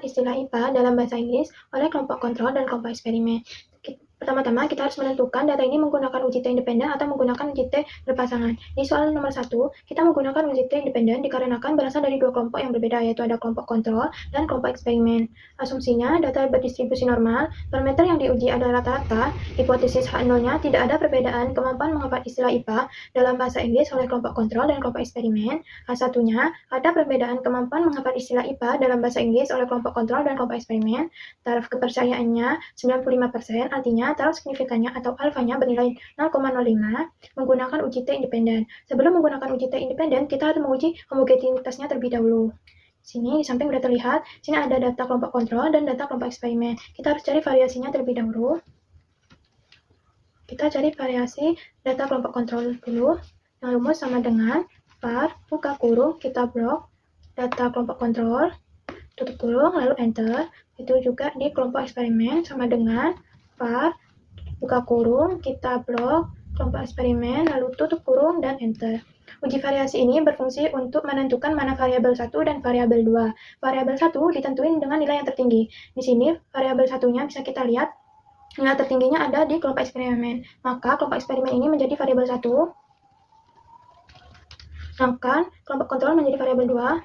istilah IPA dalam bahasa Inggris oleh kelompok kontrol dan kelompok eksperimen. Pertama-tama kita harus menentukan data ini menggunakan uji T independen atau menggunakan uji T berpasangan. Di soal nomor 1, kita menggunakan uji T independen dikarenakan berasal dari dua kelompok yang berbeda, yaitu ada kelompok kontrol dan kelompok eksperimen. Asumsinya, data berdistribusi normal, parameter yang diuji adalah rata-rata, hipotesis H0-nya tidak ada perbedaan kemampuan menghafal istilah IPA dalam bahasa Inggris oleh kelompok kontrol dan kelompok eksperimen. H1-nya ada perbedaan kemampuan menghafal istilah IPA dalam bahasa Inggris oleh kelompok kontrol dan kelompok eksperimen. Taraf kepercayaannya 95%, artinya taraf signifikannya atau alfanya bernilai 0,05 menggunakan uji T independen. Sebelum menggunakan uji T independen, kita harus menguji homogenitasnya terlebih dahulu. Sini di samping sudah terlihat, sini ada data kelompok kontrol dan data kelompok eksperimen. Kita harus cari variasinya terlebih dahulu. Kita cari variasi data kelompok kontrol dulu. Yang rumus sama dengan var buka kurung kita blok data kelompok kontrol tutup kurung lalu enter. Itu juga di kelompok eksperimen sama dengan var buka kurung kita blok kelompok eksperimen lalu tutup kurung dan enter. Uji variasi ini berfungsi untuk menentukan mana variabel 1 dan variabel 2. Variabel 1 ditentuin dengan nilai yang tertinggi. Di sini variabel satunya bisa kita lihat nilai tertingginya ada di kelompok eksperimen. Maka kelompok eksperimen ini menjadi variabel 1. Sedangkan kelompok kontrol menjadi variabel 2.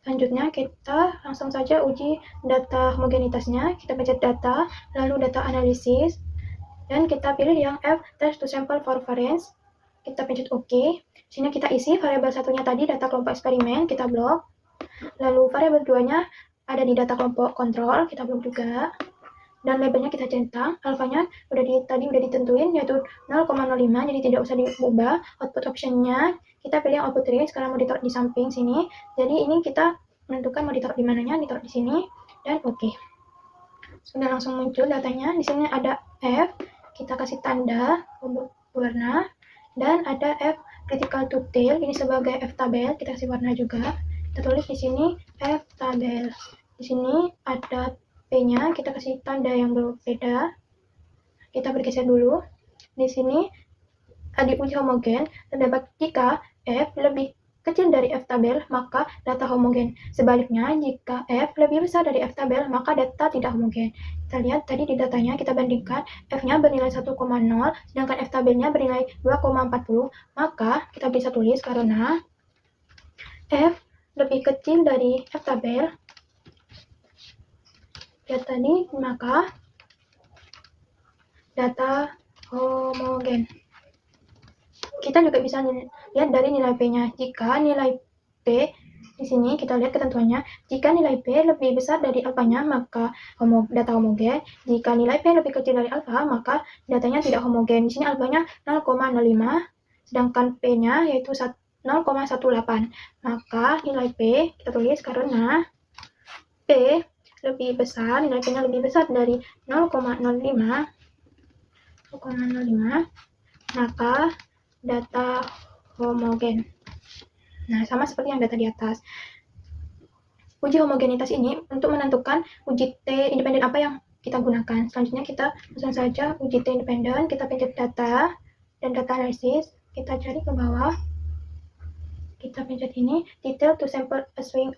Selanjutnya kita langsung saja uji data homogenitasnya. Kita pencet data, lalu data analisis, dan kita pilih yang F test to sample for variance. Kita pencet OK. Sini kita isi variabel satunya tadi data kelompok eksperimen, kita blok. Lalu variabel 2-nya ada di data kelompok kontrol, kita blok juga. Dan labelnya kita centang, alfanya tadi udah ditentuin yaitu 0,05, jadi tidak usah diubah. Output optionnya kita pilih yang output range, sekarang mau ditaruh di samping sini. Jadi ini kita menentukan mau ditaruh di mananya, ditaruh di sini dan oke. Sudah langsung muncul datanya. Di sini ada F, kita kasih tanda warna, dan ada F critical to tail, ini sebagai F tabel, kita kasih warna juga. Kita tulis di sini F tabel. Di sini ada P-nya, kita kasih tanda yang berbeda. Kita bergeser dulu. Di sini di uji homogen terdapat jika F lebih kecil dari F tabel, maka data homogen. Sebaliknya, jika F lebih besar dari F tabel, maka data tidak homogen. Kita lihat tadi di datanya, kita bandingkan F-nya bernilai 1,0, sedangkan F tabelnya bernilai 2,40, maka kita bisa tulis karena F lebih kecil dari F tabel, ya tadi, maka data homogen. Kita juga bisa lihat dari nilai P-nya. Jika nilai P, di sini kita lihat ketentuannya, jika nilai P lebih besar dari alfanya, maka data homogen. Jika nilai P lebih kecil dari alfa, maka datanya tidak homogen. Di sini alfanya 0,05, sedangkan P-nya yaitu 0,18. Maka nilai P kita tulis karena P lebih besar, nilai P-nya lebih besar dari 0,05, maka data homogen. Nah, sama seperti yang data di atas. Uji homogenitas ini untuk menentukan uji T independen apa yang kita gunakan. Selanjutnya kita langsung saja uji T independen, kita pencet data dan data analisis, kita cari ke bawah. Kita pencet ini detail to sample assuming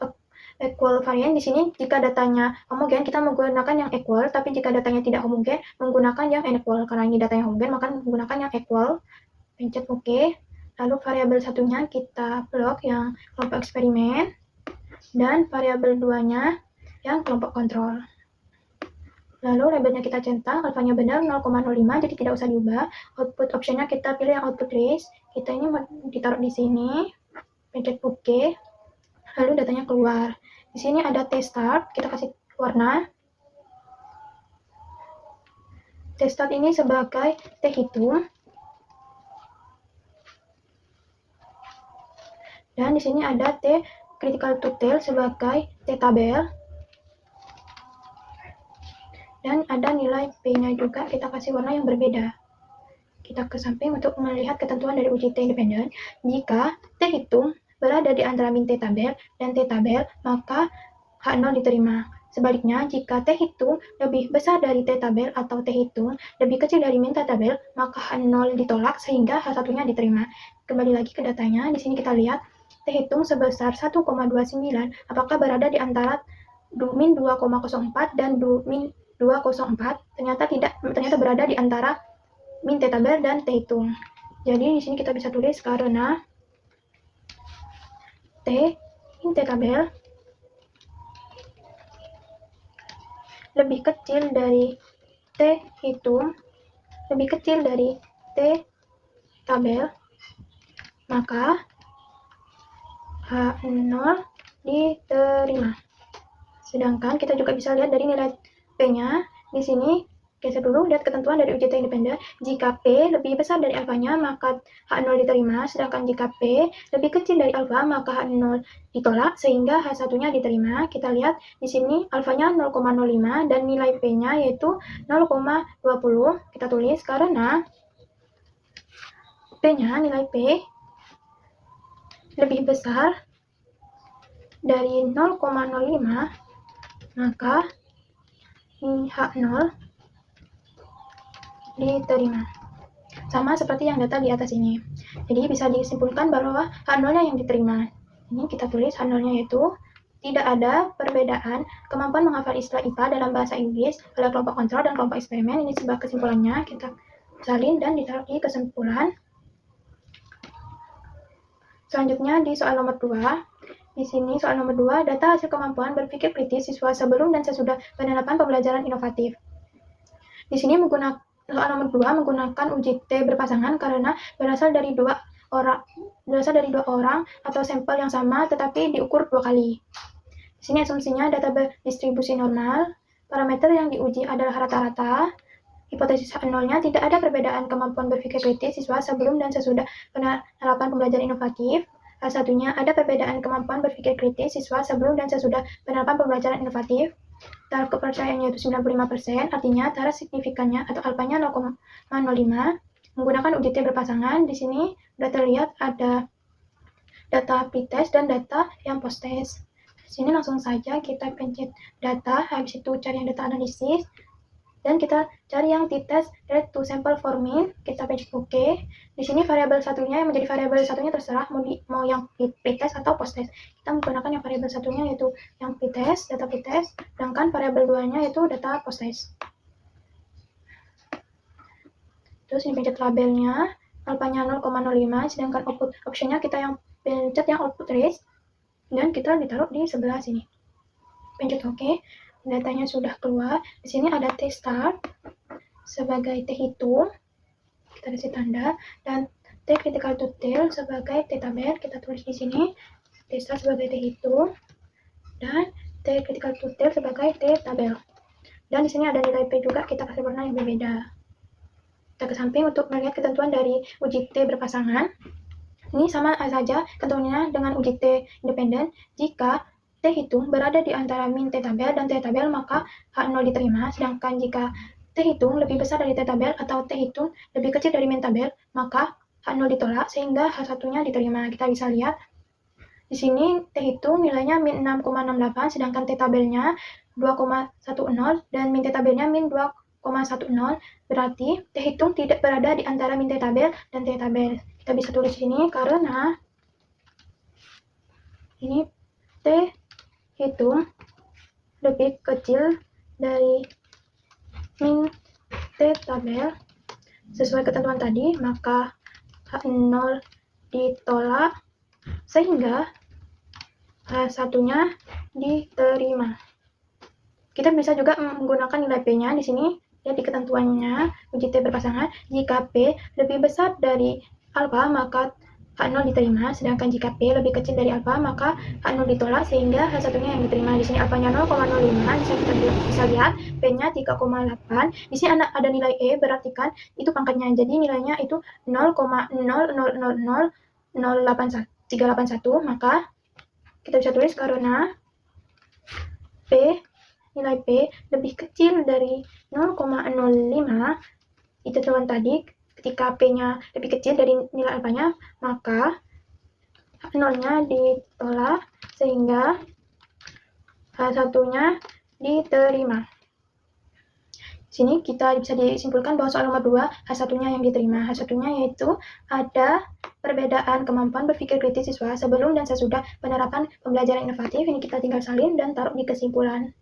equal variance. Di sini jika datanya homogen kita menggunakan yang equal, tapi jika datanya tidak homogen menggunakan yang unequal. Karena ini datanya homogen maka menggunakan yang equal. Pencet OK. Lalu variabel satunya kita blok yang kelompok eksperimen dan variabel 2-nya yang kelompok kontrol. Lalu labelnya kita centang, alfanya benar 0,05, jadi tidak usah diubah. Output optionnya kita pilih yang output range. Kita ini ditaruh di sini. Pencet OK. Lalu datanya keluar. Di sini ada T start, kita kasih warna. T start ini sebagai T hitung. Dan di sini ada T critical to tail sebagai T tabel. Dan ada nilai P-nya juga, kita kasih warna yang berbeda. Kita ke samping untuk melihat ketentuan dari uji T independen. Jika T hitung berada di antara min T tabel dan T tabel, maka H0 diterima. Sebaliknya, jika T hitung lebih besar dari T tabel atau T hitung lebih kecil dari min T tabel, maka H0 ditolak sehingga H1-nya diterima. Kembali lagi ke datanya, di sini kita lihat T hitung sebesar 1,29 apakah berada di antara min 2,04 dan min 2,04? Ternyata berada di antara min T tabel dan T hitung. Jadi di sini kita bisa tulis karena T min T tabel lebih kecil dari T hitung, lebih kecil dari T tabel, maka H0 diterima. Sedangkan kita juga bisa lihat dari nilai P-nya. Di sini, geser dulu, lihat ketentuan dari uji T independen. Jika P lebih besar dari alfanya, maka H0 diterima. Sedangkan jika P lebih kecil dari alfa, maka H0 ditolak, sehingga H1-nya diterima. Kita lihat di sini alfanya 0,05 dan nilai P-nya yaitu 0,20. Kita tulis karena P-nya, nilai P lebih besar dari 0,05, maka H0 diterima. Sama seperti yang data di atas ini. Jadi bisa disimpulkan bahwa H0-nya yang diterima. Ini kita tulis H0-nya yaitu tidak ada perbedaan kemampuan menghafal istilah IPA dalam bahasa Inggris oleh kelompok kontrol dan kelompok eksperimen. Ini sebuah kesimpulannya, kita salin dan ditaruh di kesimpulan. Selanjutnya di soal nomor 2. Di sini soal nomor 2, data hasil kemampuan berpikir kritis siswa sebelum dan sesudah penerapan pembelajaran inovatif. Di sini soal nomor 2 menggunakan uji T berpasangan karena berasal dari dua orang atau sampel yang sama tetapi diukur 2 kali. Di sini asumsinya data berdistribusi normal, parameter yang diuji adalah rata-rata, hipotesis H0-nya tidak ada perbedaan kemampuan berpikir kritis siswa sebelum dan sesudah penerapan pembelajaran inovatif. Satunya ada perbedaan kemampuan berpikir kritis siswa sebelum dan sesudah penerapan pembelajaran inovatif. Taraf kepercayaannya itu 95%, artinya taraf signifikannya atau alfanya 0,05. Menggunakan uji T berpasangan, di sini sudah terlihat ada data pretest dan data yang post-test. Di sini langsung saja kita pencet data, habis itu cari yang data analisis, dan kita cari yang t-test rate to sample for min, kita pencet OK. Di sini variabel satunya yang menjadi variabel satunya terserah mau yang pretest atau post-test. Kita menggunakan yang variabel satunya yaitu yang pretest, data pretest, sedangkan variabel 2-nya yaitu data post-test. Terus ini pencet labelnya, alfanya 0,05, sedangkan output optionnya kita yang pencet yang output race, dan kita ditaruh di sebelah sini. Pencet OK. Datanya sudah keluar. Di sini ada T start sebagai T hitung, kita kasih tanda, dan T critical to tail sebagai T tabel, kita tulis di sini. T start sebagai T hitung dan T critical to tail sebagai T tabel. Dan di sini ada nilai P juga, kita kasih warna yang berbeda. Kita ke samping untuk melihat ketentuan dari uji T berpasangan. Ini sama saja ketentuannya dengan uji T independen. Jika T hitung berada di antara min T tabel dan T tabel, maka H0 diterima. Sedangkan jika T hitung lebih besar dari T tabel atau T hitung lebih kecil dari min tabel, maka H0 ditolak sehingga H1-nya diterima. Kita bisa lihat di sini T hitung nilainya min 6,68, sedangkan T tabelnya 2,10 dan min T tabelnya min 2,10. Berarti T hitung tidak berada di antara min T tabel dan T tabel. Kita bisa tulis di sini karena ini T hitung lebih kecil dari min T tabel sesuai ketentuan tadi, maka H0 ditolak sehingga H1-nya diterima. Kita bisa juga menggunakan nilai P-nya di sini. Lihat di ketentuannya uji T berpasangan, jika P lebih besar dari alfa maka H0 diterima, sedangkan jika P lebih kecil dari alfa, maka H0 ditolak sehingga H1-nya yang diterima. Di sini alfanya 0,05, kita bisa lihat P-nya 3,8. Di sini ada nilai E, berarti kan itu pangkatnya. Jadi nilainya itu 0,0000381, maka kita bisa tulis karena P, nilai P lebih kecil dari 0,05, itu teman tadi. Ketika P-nya lebih kecil dari nilai alfanya, maka H0-nya ditolak sehingga H1-nya diterima. Di sini kita bisa disimpulkan bahwa soal nomor 2 H1-nya yang diterima. H1-nya yaitu ada perbedaan kemampuan berpikir kritis siswa sebelum dan sesudah penerapan pembelajaran inovatif. Ini kita tinggal salin dan taruh di kesimpulan.